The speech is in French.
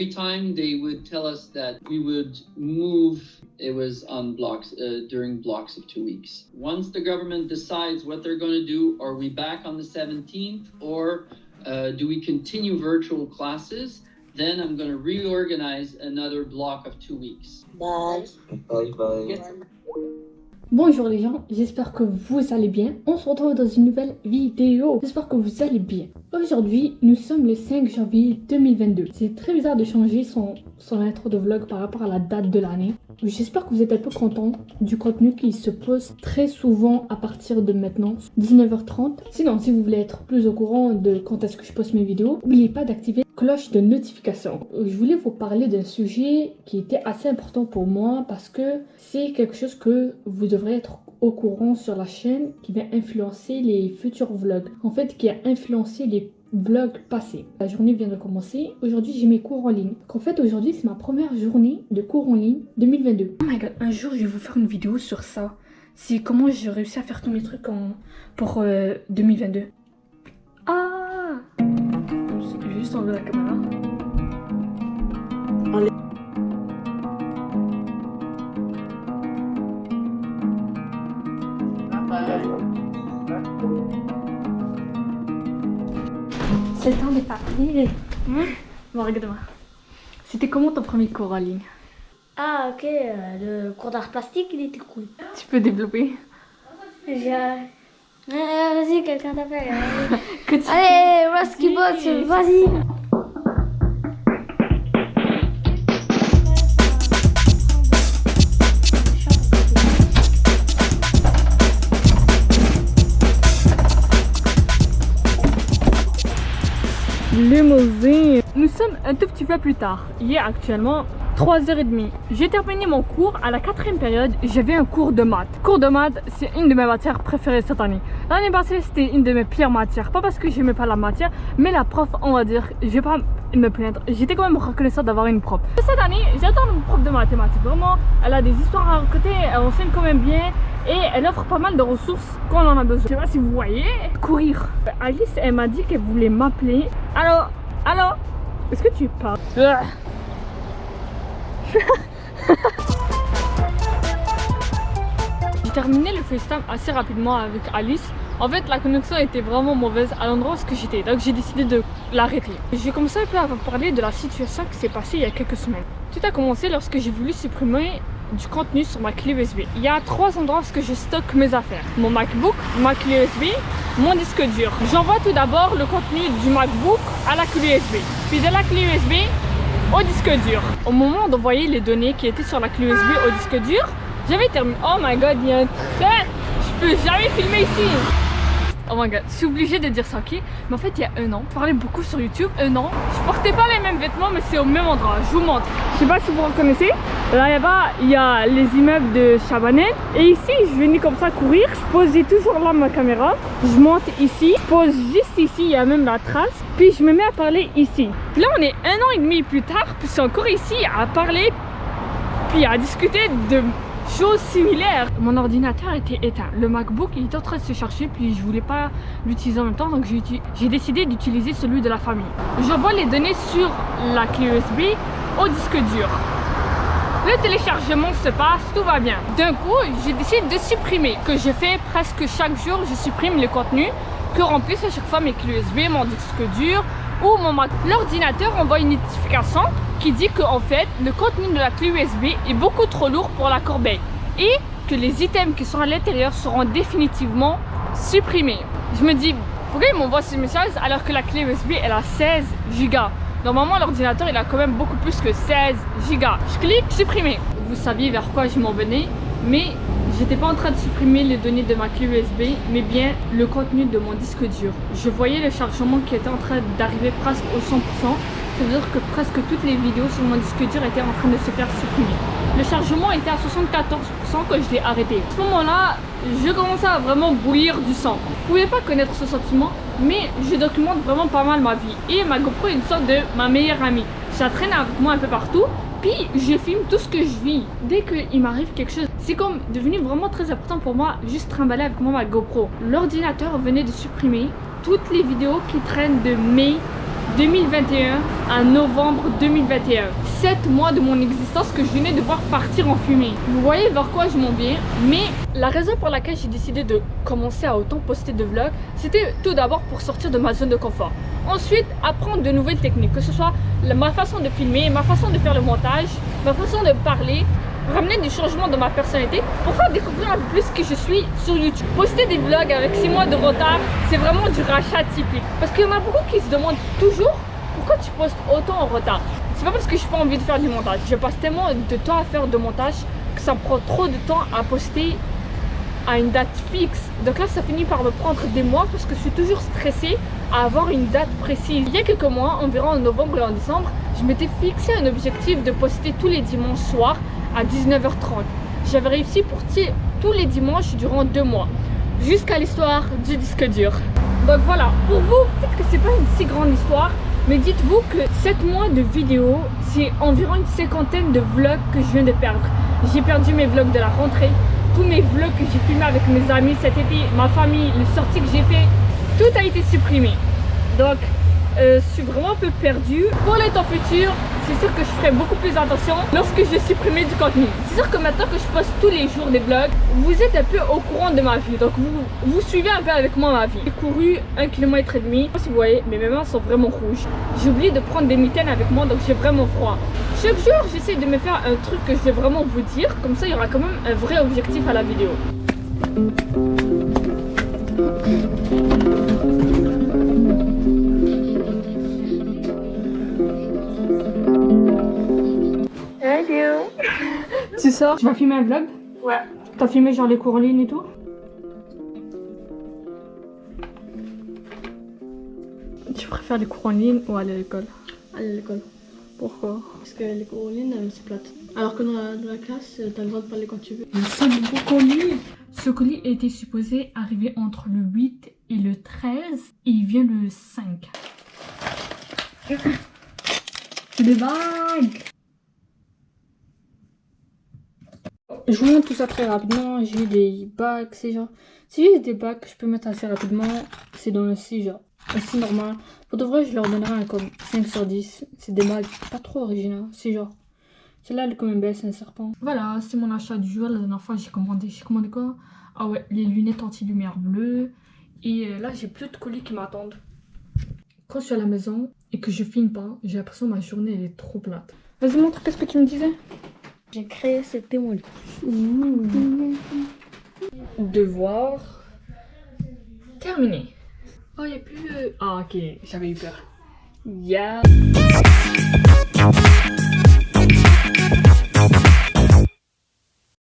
every time they would tell us that we would move, it was on blocks, during blocks of 2 weeks. Once the government decides what they're going to do, are we back on the 17th or do we continue virtual classes? Then I'm going to reorganize another block of 2 weeks. Bye. Bye bye. Bonjour les gens, j'espère que vous allez bien. On se retrouve dans une nouvelle vidéo. J'espère que vous allez bien. Aujourd'hui, nous sommes le 5 janvier 2022. C'est très bizarre de changer son intro de vlog par rapport à la date de l'année. J'espère que vous êtes un peu contents du contenu qui se poste très souvent à partir de maintenant, 19h30. Sinon, si vous voulez être plus au courant de quand est-ce que je poste mes vidéos, n'oubliez pas d'activer la cloche de notification. Je voulais vous parler d'un sujet qui était assez important pour moi parce que c'est quelque chose que vous devrez être au courant sur la chaîne qui va influencer les futurs vlogs. En fait, qui a influencé les vlogs passés. La journée vient de commencer. Aujourd'hui, j'ai mes cours en ligne. En fait, aujourd'hui, c'est ma première journée de cours en ligne 2022. Oh my god, un jour, je vais vous faire une vidéo sur ça. C'est comment j'ai réussi à faire tous mes trucs pour 2022. Ah! Je vais juste enlever la caméra. C'est le temps de parler. Bon, regarde-moi. C'était comment ton premier cours en ligne? Ah, ok, le cours d'art plastique, il était cool. Tu peux développer? Vas-y, quelqu'un t'appelle. Que tu Allez, Rusky Boss, vas-y. Limousine. Nous sommes un tout petit peu plus tard. Il est actuellement 3h30. J'ai terminé mon cours à la 4e période. J'avais un cours de maths. Cours de maths, c'est une de mes matières préférées cette année. L'année passée, c'était une de mes pires matières. Pas parce que j'aimais pas la matière, mais la prof, on va dire, je vais pas me plaindre. J'étais quand même reconnaissante d'avoir une prof. Cette année, j'attends une prof de mathématiques. Vraiment, elle a des histoires à côté, elle enseigne quand même bien. Et elle offre pas mal de ressources quand on en a besoin. Je sais pas si vous voyez. Courir. Alice, elle m'a dit qu'elle voulait m'appeler. Allô? Allô? Est-ce que tu parles? J'ai terminé le FaceTime assez rapidement avec Alice. En fait, la connexion était vraiment mauvaise à l'endroit où j'étais. Donc j'ai décidé de l'arrêter. J'ai commencé un peu à parler de la situation qui s'est passée il y a quelques semaines. Tout a commencé lorsque j'ai voulu supprimer du contenu sur ma clé USB. Il y a 3 endroits où je stocke mes affaires. Mon MacBook, ma clé USB, mon disque dur. J'envoie tout d'abord le contenu du MacBook à la clé USB. Puis de la clé USB au disque dur. Au moment d'envoyer les données qui étaient sur la clé USB au disque dur, j'avais terminé. Oh my god, il y a un train! Je peux jamais filmer ici! Oh my god, je suis obligée de dire ça, ok? Mais en fait, il y a un an, je parlais beaucoup sur YouTube, un an. Je portais pas les mêmes vêtements, mais c'est au même endroit. Je vous montre. Je sais pas si vous reconnaissez. Là-bas, il y a les immeubles de Chabanel. Et ici, je venais comme ça courir. Je posais toujours là ma caméra. Je monte ici. Je pose juste ici, il y a même la trace. Puis je me mets à parler ici. Là, on est 1 an et demi plus tard. Puis c'est encore ici à parler. Puis à discuter de choses similaires. Mon ordinateur était éteint. Le MacBook il était en train de se charger, puis je voulais pas l'utiliser en même temps, donc j'ai décidé d'utiliser celui de la famille. J'envoie les données sur la clé USB au disque dur. Le téléchargement se passe, tout va bien. D'un coup, j'ai décidé de supprimer, que je fais presque chaque jour. Je supprime les contenus que remplissent à chaque fois mes clés USB, mon disque dur ou mon Mac. L'ordinateur envoie une notification qui dit que en fait le contenu de la clé USB est beaucoup trop lourd pour la corbeille et que les items qui sont à l'intérieur seront définitivement supprimés. Je me dis pourquoi il m'envoie ce message alors que la clé USB elle a 16 Go. Normalement l'ordinateur il a quand même beaucoup plus que 16 Go. Je clique supprimer. Vous saviez vers quoi je m'en venais, mais j'étais pas en train de supprimer les données de ma clé USB, mais bien le contenu de mon disque dur. Je voyais le chargement qui était en train d'arriver presque au 100%. Ça veut dire que presque toutes les vidéos sur mon disque dur étaient en train de se faire supprimer. Le chargement était à 74% quand je l'ai arrêté. À ce moment-là, je commençais à vraiment bouillir du sang. Vous pouvez pas connaître ce sentiment, mais je documente vraiment pas mal ma vie. Et ma GoPro est une sorte de ma meilleure amie. Ça traîne avec moi un peu partout. Puis je filme tout ce que je vis. Dès qu'il m'arrive quelque chose, c'est comme devenu vraiment très important pour moi juste trimballer avec moi ma GoPro. L'ordinateur venait de supprimer toutes les vidéos qui traînent de mai 2021 à novembre 2021. 7 mois de mon existence que je venais de voir partir en fumée. Vous voyez vers quoi je m'en viens. Mais la raison pour laquelle j'ai décidé de commencer à autant poster de vlogs, c'était tout d'abord pour sortir de ma zone de confort. Ensuite, apprendre de nouvelles techniques, que ce soit ma façon de filmer, ma façon de faire le montage, ma façon de parler, ramener des changements dans ma personnalité pour faire découvrir un peu plus qui je suis sur YouTube. Poster des vlogs avec 6 mois de retard, c'est vraiment du rachat typique. Parce qu'il y en a beaucoup qui se demandent toujours pourquoi tu postes autant en retard. C'est pas parce que je n'ai pas envie de faire du montage. Je passe tellement de temps à faire de montage que ça me prend trop de temps à poster à une date fixe. Donc là, ça finit par me prendre des mois parce que je suis toujours stressée à avoir une date précise. Il y a quelques mois, environ en novembre et en décembre, je m'étais fixé un objectif de poster tous les dimanches soirs à 19h30. J'avais réussi pour tous les dimanches durant 2 mois, jusqu'à l'histoire du disque dur. Donc voilà, pour vous, peut-être que c'est pas une si grande histoire, mais dites-vous que 7 mois de vidéos, c'est environ une 50aine de vlogs que je viens de perdre. J'ai perdu mes vlogs de la rentrée, tous mes vlogs que j'ai filmés avec mes amis cet été, ma famille, les sorties que j'ai fait, tout a été supprimé. Donc je suis vraiment un peu perdue. Pour les temps futurs, c'est sûr que je ferai beaucoup plus attention lorsque je supprimerai du contenu. C'est sûr que maintenant que je poste tous les jours des vlogs, vous êtes un peu au courant de ma vie. Donc vous suivez un peu avec moi ma vie. J'ai couru 1,5 km. Si vous voyez, mes mains sont vraiment rouges. J'ai oublié de prendre des mitaines avec moi, donc j'ai vraiment froid. Chaque jour, j'essaie de me faire un truc que je vais vraiment vous dire. Comme ça, il y aura quand même un vrai objectif à la vidéo. Tu sors? Tu vas filmer un vlog? Ouais. T'as filmé genre les cours en ligne et tout? Tu préfères les cours en ligne ou aller à l'école? Aller à l'école. Pourquoi? Parce que les cours en ligne, c'est plate. Alors que dans la classe, t'as le droit de parler quand tu veux. Le seul nouveau colis! Ce colis était supposé arriver entre le 8 et le 13 et il vient le 5. C'est des bagues! Je vous montre tout ça très rapidement. J'ai des bagues, c'est genre. Si j'ai des bagues que je peux mettre assez rapidement, c'est dans le 6 genre. C'est normal. Pour de vrai, je leur donnerai un comme 5 sur 10. C'est des bagues pas trop originales. C'est genre. Celle-là, elle est quand même belle, c'est un serpent. Voilà, c'est mon achat du jour. La dernière fois, j'ai commandé quoi? Ah ouais, les lunettes anti-lumière bleues. Et là, j'ai plus de colis qui m'attendent. Quand je suis à la maison et que je filme pas, j'ai l'impression que ma journée, elle est trop plate. Vas-y, montre, qu'est-ce que tu me disais? J'ai créé ce témoin. Devoir terminé. Oh, il n'y a plus... Ah, ok, j'avais eu peur. Yeah.